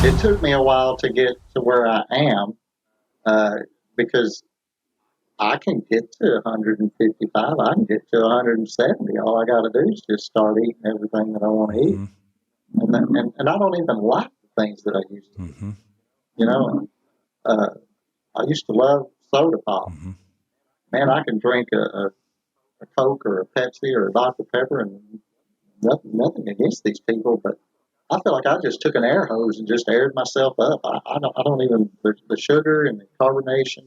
It took me a while to get to where I am because I can get to 155. I can get to 170. All I got to do is just start eating everything that I want to eat. And I don't even like the things that I used to eat. You know, I used to love soda pop. Man, I can drink a Coke or a Pepsi or a Dr. Pepper, and nothing against these people, but I feel like I just took an air hose and just aired myself up. I don't even, the sugar and the carbonation,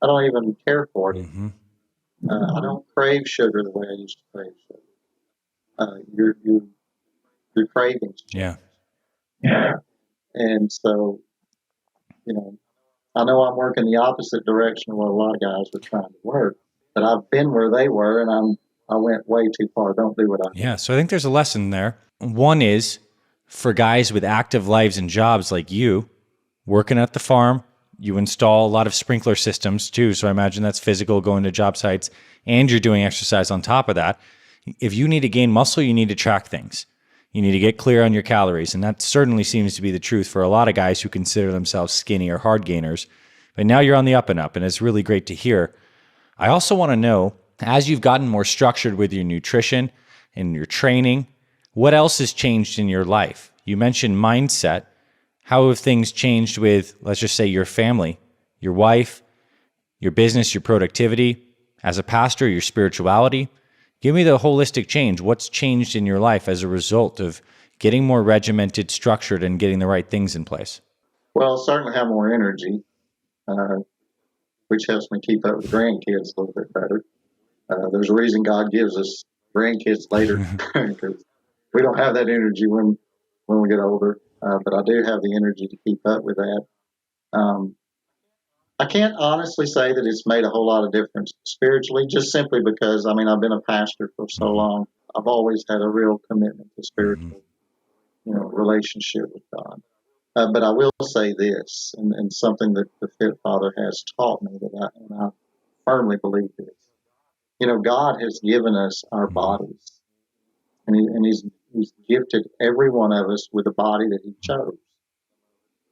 I don't even care for it. I don't crave sugar the way I used to crave sugar. Your cravings change. Yeah. And so, you know, I know I'm working the opposite direction of what a lot of guys are trying to work, but I've been where they were, and I went way too far. Don't do what I did. Yeah, so I think there's a lesson there. One is for guys with active lives and jobs like you, working at the farm, you install a lot of sprinkler systems too. So I imagine that's physical, going to job sites, and you're doing exercise on top of that. If you need to gain muscle, you need to track things. You need to get clear on your calories. And that certainly seems to be the truth for a lot of guys who consider themselves skinny or hard gainers. But now you're on the up and up, and it's really great to hear. I also want to know, as you've gotten more structured with your nutrition and your training, what else has changed in your life? You mentioned mindset. How have things changed with, let's just say, your family, your wife, your business, your productivity, as a pastor, your spirituality? Give me the holistic change. What's changed in your life as a result of getting more regimented, structured, and getting the right things in place? Well, certainly have more energy, which helps me keep up with grandkids a little bit better. There's a reason God gives us grandkids later because we don't have that energy when we get older. But I do have the energy to keep up with that. I can't honestly say that it's made a whole lot of difference spiritually, just simply because, I mean, I've been a pastor for so long. I've always had a real commitment to spiritual, relationship with God. But I will say this, and something that the Fit Father has taught me, and I firmly believe this. God has given us our bodies, and he's gifted every one of us with a body that He chose.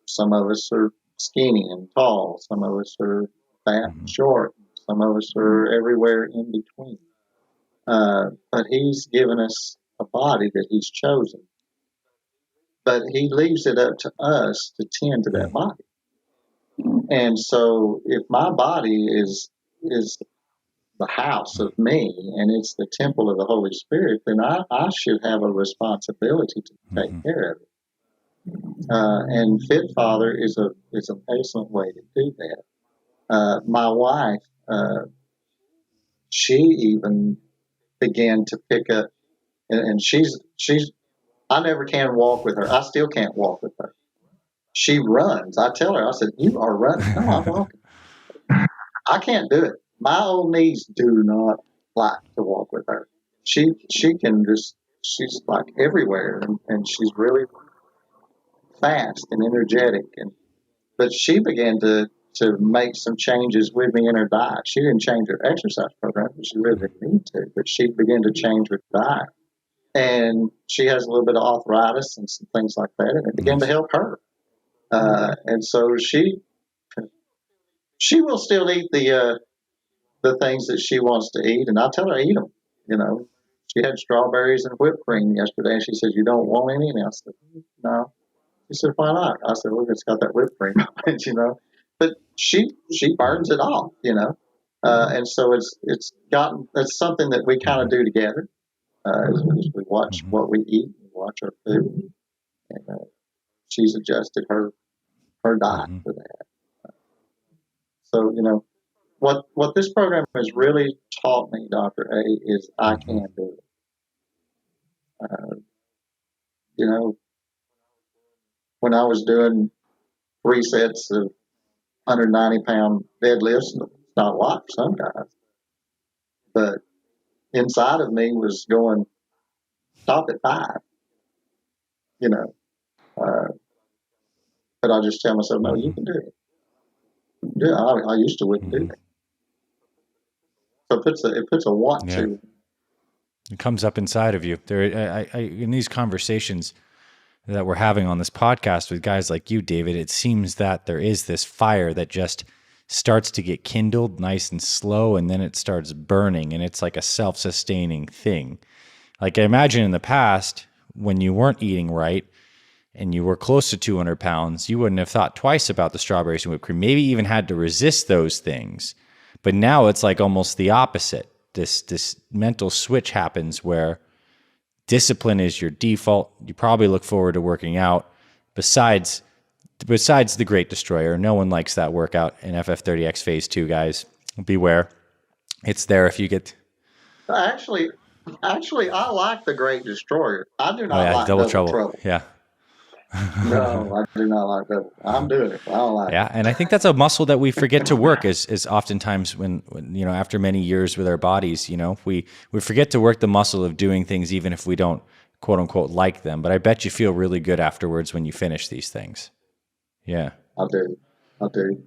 Some of us are skinny and tall. Some of us are fat and short. Some of us are everywhere in between. But He's given us a body that He's chosen. But He leaves it up to us to tend to that body. And so if my body is the house of me and it's the temple of the Holy Spirit, then I should have a responsibility to take care of it. And Fit Father is an excellent way to do that. My wife, she even began to pick up, and she's. I never can walk with her. I still can't walk with her. She runs. I tell her, I said, "You are running." No, I'm walking. I can't do it. My old knees do not like to walk with her. She can just. She's like everywhere, and she's really fast and energetic, but she began to make some changes with me in her diet. She didn't change her exercise program because she really didn't need to, but she began to change her diet. And she has a little bit of arthritis and some things like that, and it began to help her. And so she will still eat the things that she wants to eat, and I tell her, eat them. She had strawberries and whipped cream yesterday, and she says, "You don't want any?" And I said, "No." She said, "Why not?" I said, "Well, it's got that whipped cream on it, But she burns it off, and so it's something that we kind of do together. As we watch what we eat, we watch our food, and she's adjusted her diet for that. So what this program has really taught me, Dr. A, is I can do it. When I was doing 3 sets of 190-pound deadlifts, it's not a lot for some guys, but inside of me was going, stop at 5, but I just tell myself, no, you can do it. Yeah, I used to wouldn't do that. So it puts a want to. It comes up inside of you. In these conversations, that we're having on this podcast with guys like you, David, it seems that there is this fire that just starts to get kindled nice and slow, and then it starts burning, and it's like a self-sustaining thing. Like I imagine in the past, when you weren't eating right and you were close to 200 pounds, you wouldn't have thought twice about the strawberries and whipped cream, maybe even had to resist those things. But now it's like almost the opposite. This mental switch happens where discipline is your default. You probably look forward to working out. Besides the Great Destroyer, no one likes that workout in FF30X Phase 2, guys. Beware. It's there if you get... Actually, I like the Great Destroyer. I do not like double Trouble. trouble. Yeah. No, I do not like that. I'm doing it. I don't like it. Yeah, and I think that's a muscle that we forget to work is oftentimes when after many years with our bodies, we forget to work the muscle of doing things even if we don't quote unquote like them. But I bet you feel really good afterwards when you finish these things. Yeah. I do.